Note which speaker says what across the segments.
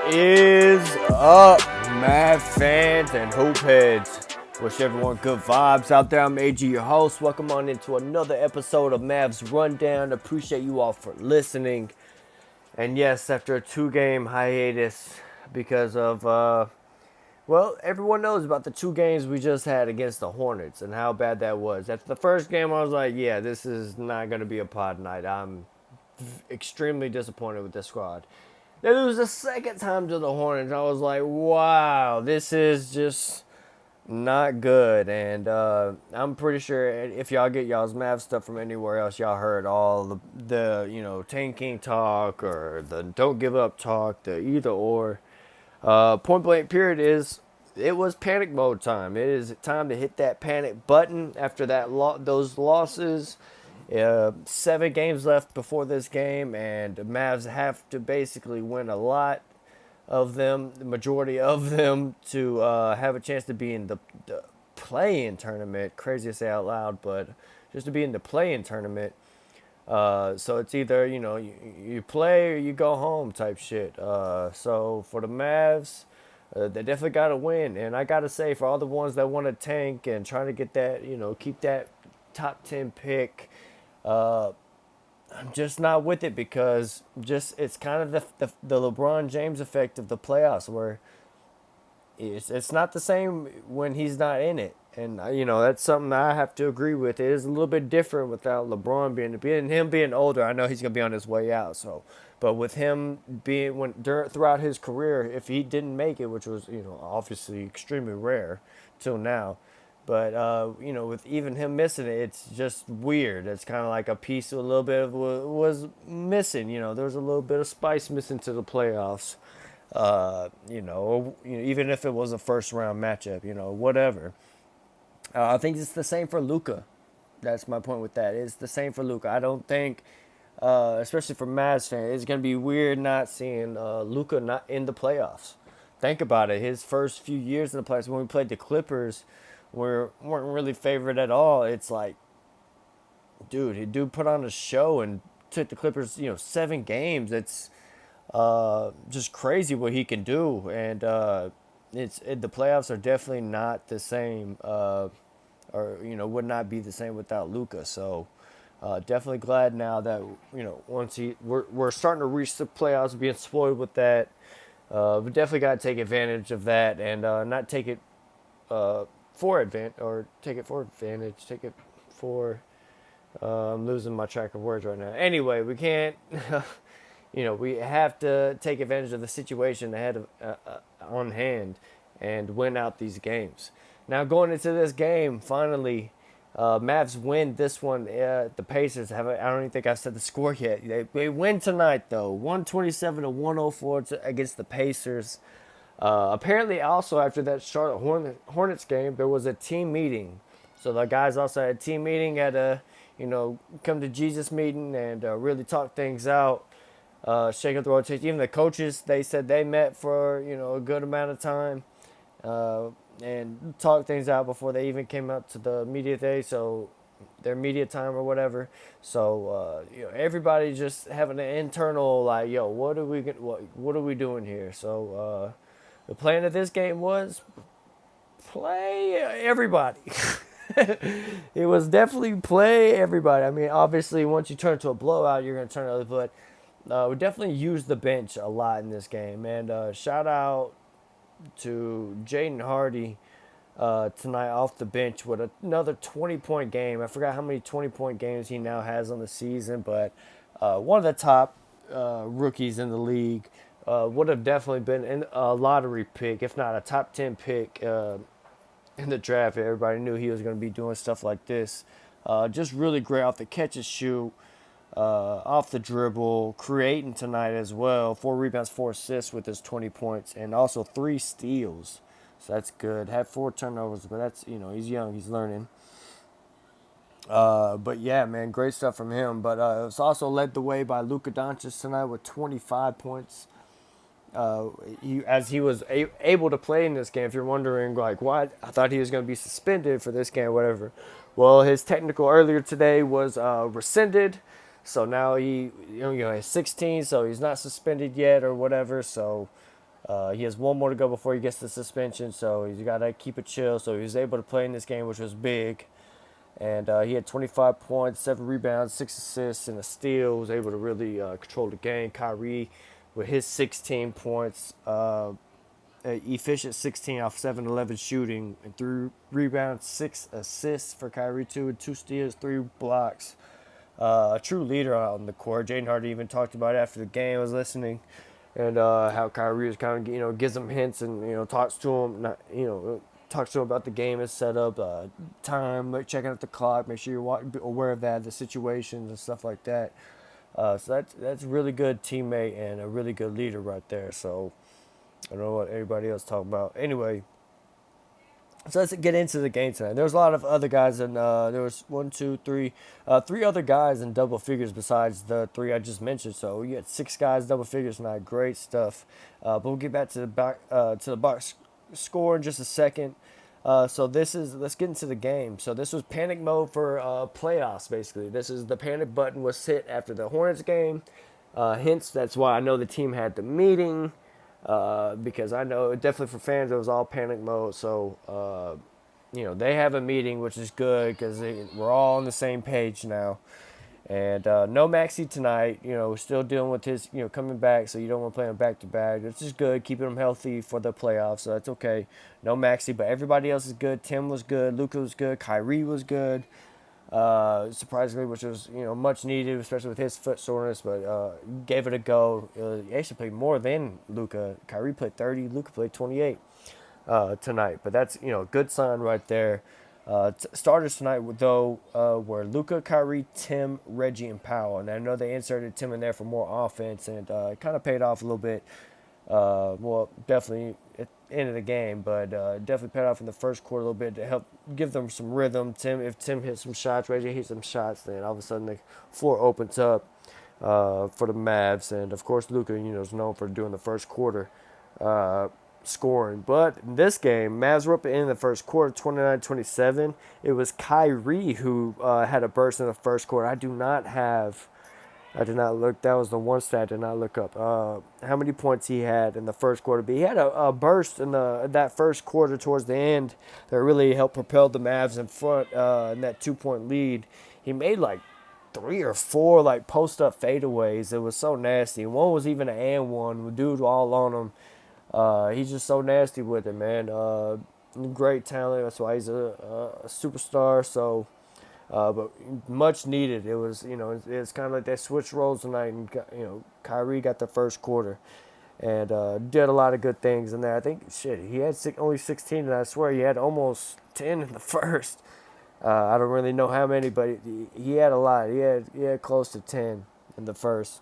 Speaker 1: Is up, Mav fans and hoop heads? Wish everyone good vibes out there. I'm AG, your host. Welcome on into another episode of Mavs Rundown. Appreciate you all for listening. And yes, after a 2-game hiatus because of, well, everyone knows about the 2 games we just had against the Hornets and how bad that was. After the first game, I was like, yeah, this is not going to be a pod night. I'm extremely disappointed with this squad. Then it was the second time to the Hornets. I was like, wow, this is just not good. And I'm pretty sure if y'all get y'all's Mavs stuff from anywhere else, y'all heard all the tanking talk or the don't give up talk, the either or. Point blank period is it was panic mode time. It is time to hit that panic button after those losses. 7 games left before this game, and the Mavs have to basically win a lot of them, the majority of them, to have a chance to be in the play-in tournament. Crazy to say out loud, but just to be in the play-in tournament. So it's either, you play or you go home type shit. So for the Mavs, they definitely got to win. And I got to say, for all the ones that want to tank and trying to get that, keep that top 10 pick, I'm just not with it because it's kind of the LeBron James effect of the playoffs where it's not the same when he's not in it. And, that's something I have to agree with. It is a little bit different without LeBron being older. I know he's going to be on his way out. So, but with him throughout his career, if he didn't make it, which was, obviously extremely rare till now, but, with even him missing it, it's just weird. It's kind of like a piece, a little bit of was missing. There was a little bit of spice missing to the playoffs. Even if it was a first round matchup, whatever. I think it's the same for Luka. That's my point with that. It's the same for Luka. I don't think, especially for Mavs fans, it's going to be weird not seeing Luka not in the playoffs. Think about it. His first few years in the playoffs, when we played the Clippers, weren't really favored at all. It's like, dude put on a show and took the Clippers, 7 games. It's just crazy what he can do, and the playoffs are definitely not the same, or would not be the same without Luka. So definitely glad now that once we're starting to reach the playoffs, being spoiled with that. We definitely got to take advantage of that and not take it for advantage, or take it for advantage, take it for. I'm losing my track of words right now. Anyway, we can't. We have to take advantage of the situation ahead of on hand and win out these games. Now going into this game, finally, Mavs win this one. The Pacers I don't even think I've said the score yet. They win tonight though, 127-104 against the Pacers. Apparently, also after that Charlotte Hornets game, there was a team meeting. So the guys also had a team meeting, had a come to Jesus meeting and really talk things out. Shake up the rotation. Even the coaches, they said they met for a good amount of time and talked things out before they even came up to the media day. So their media time or whatever. So everybody just having an internal like, what are we doing here? So the plan of this game was play everybody. It was definitely play everybody. I mean, obviously, once you turn to a blowout, you're going to turn it, but we definitely used the bench a lot in this game. And shout out to Jaden Hardy tonight off the bench with another 20-point game. I forgot how many 20-point games he now has on the season, but one of the top rookies in the league. Would have definitely been a lottery pick, if not a top 10 pick in the draft. Everybody knew he was going to be doing stuff like this. Just really great off the catch and shoot. Off the dribble, creating tonight as well. 4 rebounds, 4 assists with his 20 points, and also 3 steals. So that's good. Had 4 turnovers, but that's, he's young, he's learning. But yeah, man, great stuff from him. But it was also led the way by Luka Doncic tonight with 25 points. As he was able to play in this game. If you're wondering, like, why I thought he was going to be suspended for this game or whatever. Well, his technical earlier today was rescinded. So now he, he's 16, so he's not suspended yet or whatever. So He has one more to go before he gets the suspension, so he's got to keep it chill. So he was able to play in this game, which was big. And he had 25 points, 7 rebounds, 6 assists, and a steal. Was able to really control the game. Kyrie with his 16 points, efficient 16 off 7-11 shooting, and 3 rebounds, 6 assists for Kyrie too, and 2 steals, 3 blocks. A true leader out on the court. Jaden Hardy even talked about it after the game. I was listening, and how Kyrie is kind of gives him hints and talks to him, talks to him about the game, his setup, time, like checking out the clock, make sure you're aware of that, the situations and stuff like that. So that's a really good teammate and a really good leader right there. So I don't know what everybody else talking about. Anyway, so let's get into the game tonight. There was a lot of other guys, and there was three other guys in double figures besides the 3 I just mentioned. So you had 6 guys double figures tonight. Great stuff. But we'll get back to the box score in just a second. So let's get into the game. So this was panic mode for playoffs. Basically, this is the panic button was hit after the Hornets game. Hence, that's why I know the team had the meeting. Because I know definitely for fans it was all panic mode. So they have a meeting, which is good because we're all on the same page now. And no Maxey tonight. Still dealing with his coming back, so you don't want to play him back to back. It's just good keeping him healthy for the playoffs, so that's okay. No Maxey, but everybody else is good. Tim was good. Luka was good. Kyrie was good. Surprisingly, which was much needed, especially with his foot soreness. But gave it a go. He actually played more than Luka. Kyrie played 30. Luka played 28 tonight. But that's a good sign right there. Starters tonight though were Luka, Kyrie, Tim, Reggie, and Powell. And I know they inserted Tim in there for more offense, and it kind of paid off a little bit. Well, definitely at the end of the game, but definitely paid off in the first quarter a little bit to help give them some rhythm. If Tim hits some shots, Reggie hits some shots, then all of a sudden the floor opens up for the Mavs. And of course, Luka, is known for doing the first quarter scoring. But in this game, Mavs were up in the first quarter, 29-27. It was Kyrie who had a burst in the first quarter. I did not look. That was the one stat I did not look up. How many points he had in the first quarter? But he had a burst in that first quarter towards the end that really helped propel the Mavs in front in that 2-point lead. He made like 3 or 4 like post up fadeaways. It was so nasty. One was even an and one with dude all on him. He's just so nasty with it, man. Great talent. That's why he's a superstar. So. But much needed. It was, it's kind of like they switched roles tonight, and Kyrie got the first quarter, and did a lot of good things in there. I think he had only 16, and I swear he had almost 10 in the first. I don't really know how many, but he had a lot. He had close to 10 in the first.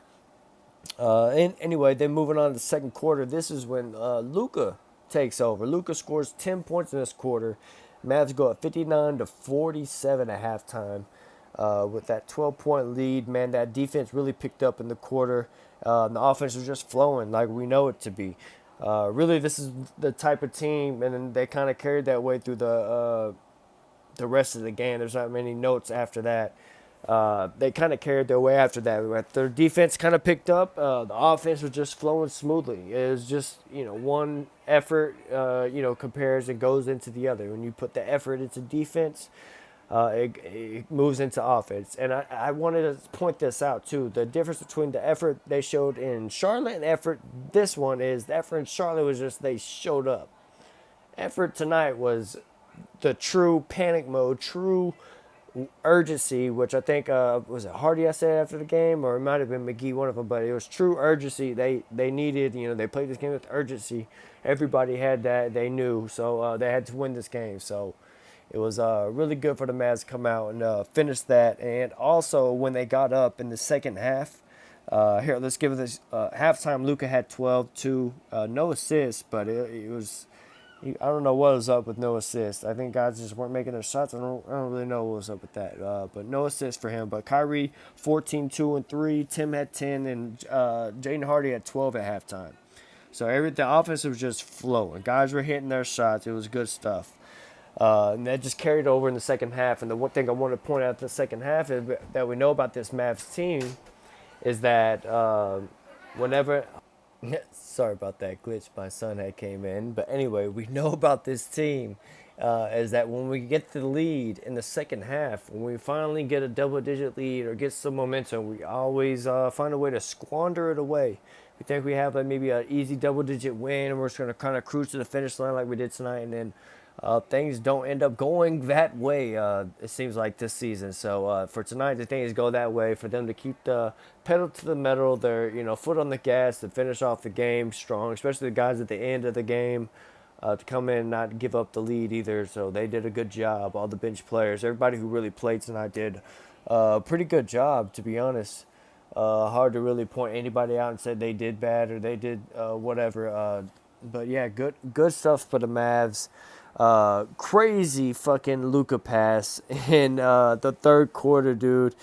Speaker 1: And anyway, then moving on to the second quarter, this is when Luka takes over. Luka scores 10 points in this quarter. Mavs go at 59-47 at halftime with that 12-point lead. Man, that defense really picked up in the quarter. The offense was just flowing like we know it to be. Really, this is the type of team, and then they kind of carried that way through the rest of the game. There's not many notes after that. They kind of carried their way after that. Their defense kind of picked up. The offense was just flowing smoothly. It was just, one effort, compares and goes into the other. When you put the effort into defense, it moves into offense. And I wanted to point this out, too. The difference between the effort they showed in Charlotte and effort this one is the effort in Charlotte was just they showed up. Effort tonight was the true panic mode, true urgency, which I think was it Hardy I said after the game, or it might have been McGee, one of them, but it was true urgency. They needed, they played this game with urgency. Everybody had that, they knew, so they had to win this game. So it was really good for the Mavs to come out and finish that. And also when they got up in the second half, here let's give this halftime. Luka had 12, 2, no assists, but it was. I don't know what was up with no assists. I think guys just weren't making their shots. I don't really know what was up with that. But no assists for him. But Kyrie, 14, 2, and 3. Tim had 10, and Jaden Hardy had 12 at halftime. So the offense was just flowing. Guys were hitting their shots. It was good stuff. And that just carried over in the second half. And the one thing I want to point out in the second half is that we know about this Mavs team is that whenever Sorry about that glitch. My son had came in, but anyway, we know about this team is that when we get the lead in the second half, when we finally get a double-digit lead or get some momentum, we always find a way to squander it away. We think we have like maybe an easy double-digit win, and we're just gonna kind of cruise to the finish line like we did tonight, and then things don't end up going that way. It seems like this season. So for tonight, the things go that way for them to keep the pedal to the metal, their foot on the gas to finish off the game strong, especially the guys at the end of the game. To come in and not give up the lead either, so they did a good job. All the bench players, everybody who really played tonight did a pretty good job, to be honest. Hard to really point anybody out and say they did bad or they did whatever. But yeah, good stuff for the Mavs. Crazy fucking Luka pass in the third quarter, dude.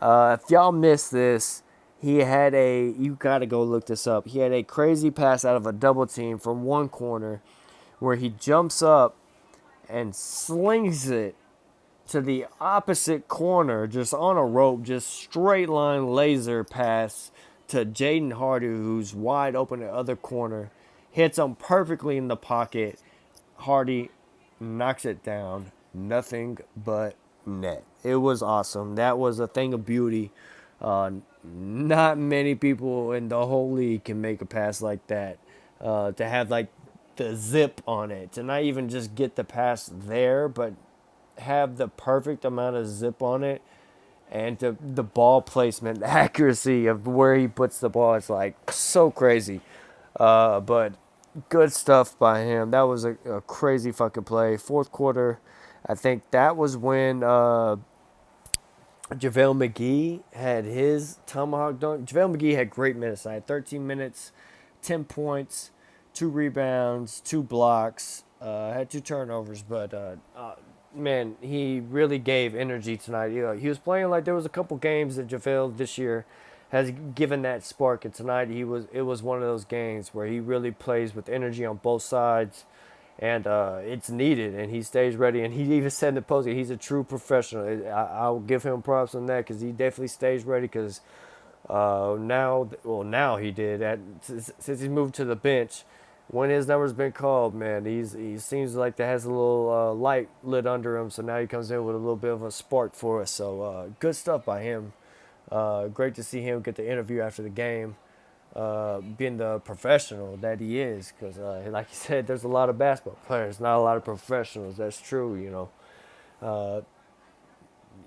Speaker 1: If y'all missed this, you gotta go look this up. He had a crazy pass out of a double team from one corner where he jumps up and slings it to the opposite corner, just on a rope, just straight line laser pass to Jaden Hardy, who's wide open at the other corner. Hits him perfectly in the pocket. Hardy knocks it down. Nothing but net. It was awesome. That was a thing of beauty. Not many people in the whole league can make a pass like that. To have like the zip on it, to not even just get the pass there, but have the perfect amount of zip on it, and the ball placement, the accuracy of where he puts the ball, it's like so crazy. But good stuff by him. That was a crazy fucking play. Fourth quarter, I think that was when JaVale McGee had his tomahawk dunk. JaVale McGee had great minutes. I had 13 minutes, 10 points, 2 rebounds, 2 blocks. Had 2 turnovers, but man, he really gave energy tonight. He was playing like there was a couple games that JaVale this year has given that spark, and tonight it was one of those games where he really plays with energy on both sides, and it's needed, and he stays ready. And he even said in the post, he's a true professional. I'll give him props on that because he definitely stays ready. Because now he did since he's moved to the bench. When his number's been called, man, he seems like that has a little light lit under him. So now he comes in with a little bit of a spark for us. So good stuff by him. Great to see him get the interview after the game, being the professional that he is. Because, like you said, there's a lot of basketball players, not a lot of professionals. That's true.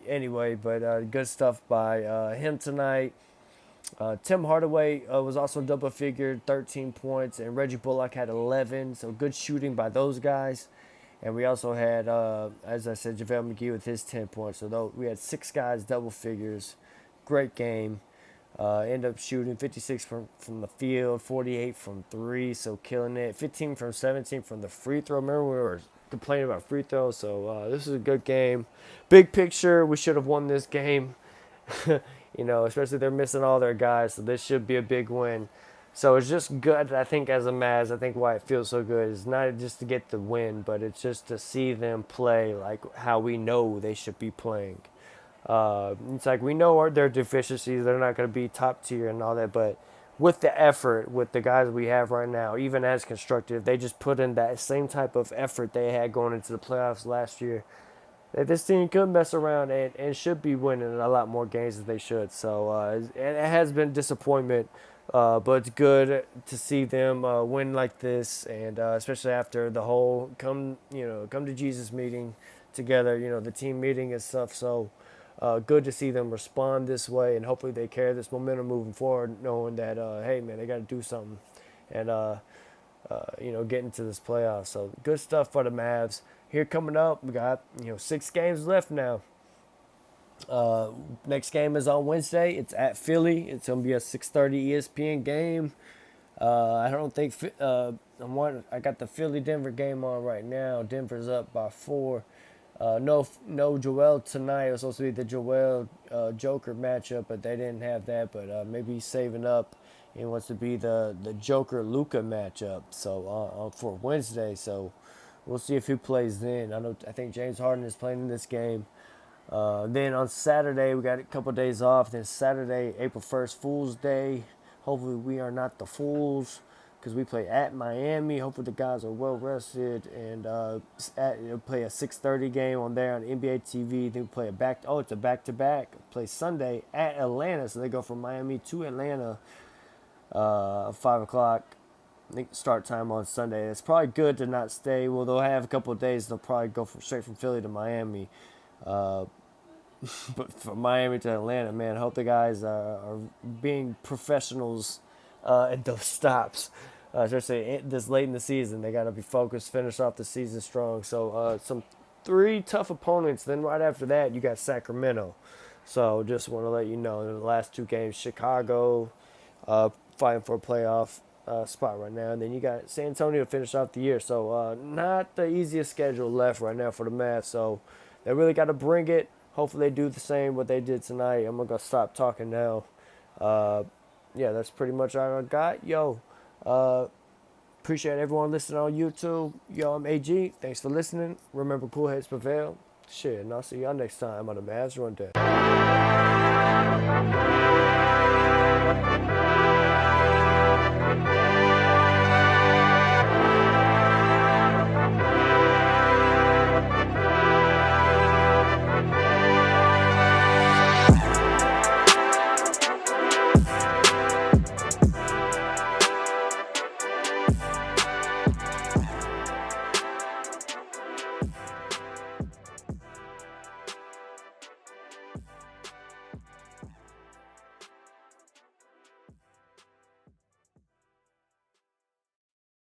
Speaker 1: Anyway, but good stuff by him tonight. Tim Hardaway was also double figured, 13 points, and Reggie Bullock had 11. So good shooting by those guys. And we also had, as I said, JaVale McGee with his 10 points. So we had 6 guys double figures. Great game. End up shooting 56 from the field, 48 from three, so killing it. 15 from 17 from the free throw. Remember, we were complaining about free throws, so this is a good game. Big picture, we should have won this game. Especially they're missing all their guys, so this should be a big win. So it's just good, I think, as a Mavs. I think why it feels so good is not just to get the win, but it's just to see them play like how we know they should be playing. It's like we know their deficiencies. They're not going to be top tier and all that, but with the effort, with the guys we have right now, even as constructive, they just put in that same type of effort they had going into the playoffs last year. That this team could mess around and should be winning a lot more games than they should. So it has been disappointment, but it's good to see them win like this, and especially after the whole come to Jesus meeting together. The team meeting and stuff. So. Good to see them respond this way, and hopefully they carry this momentum moving forward, knowing that, hey, man, they got to do something and, get into this playoff. So good stuff for the Mavs. Here coming up, we got, 6 games left now. Next game is on Wednesday. It's at Philly. It's going to be a 6:30 ESPN game. I don't think I got the Philly-Denver game on right now. Denver's up by 4. No Joel tonight. It was supposed to be the Joel Joker matchup, but they didn't have that. But maybe he's saving up. He wants to be the Joker Luka matchup. So for Wednesday. So we'll see if he plays then. I think James Harden is playing in this game. Then on Saturday we got a couple days off. Then Saturday, April 1st, Fool's Day. Hopefully we are not the fools because we play at Miami. Hopefully the guys are well rested and they'll play a 6:30 game on there on NBA TV. Then we play a back. Oh, it's a back-to-back. Play Sunday at Atlanta, so they go from Miami to Atlanta. 5 o'clock. I think start time on Sunday. It's probably good to not stay. Well, they'll have a couple of days. They'll probably go straight from Philly to Miami. Uh, but from Miami to Atlanta, man, I hope the guys are being professionals at those stops. Especially this late in the season, they got to be focused, finish off the season strong. So some 3 tough opponents. Then right after that, you got Sacramento. So just want to let you know, in the last 2 games, Chicago fighting for a playoff spot right now. And then you got San Antonio to finish off the year. So not the easiest schedule left right now for the Mavs. So they really got to bring it. Hopefully they do the same what they did tonight. I'm going to stop talking now. Yeah, that's pretty much all I got. Yo, appreciate everyone listening on YouTube. Yo, I'm AG. Thanks for listening. Remember, cool heads prevail. Shit, and I'll see y'all next time on the Mavs Rundown.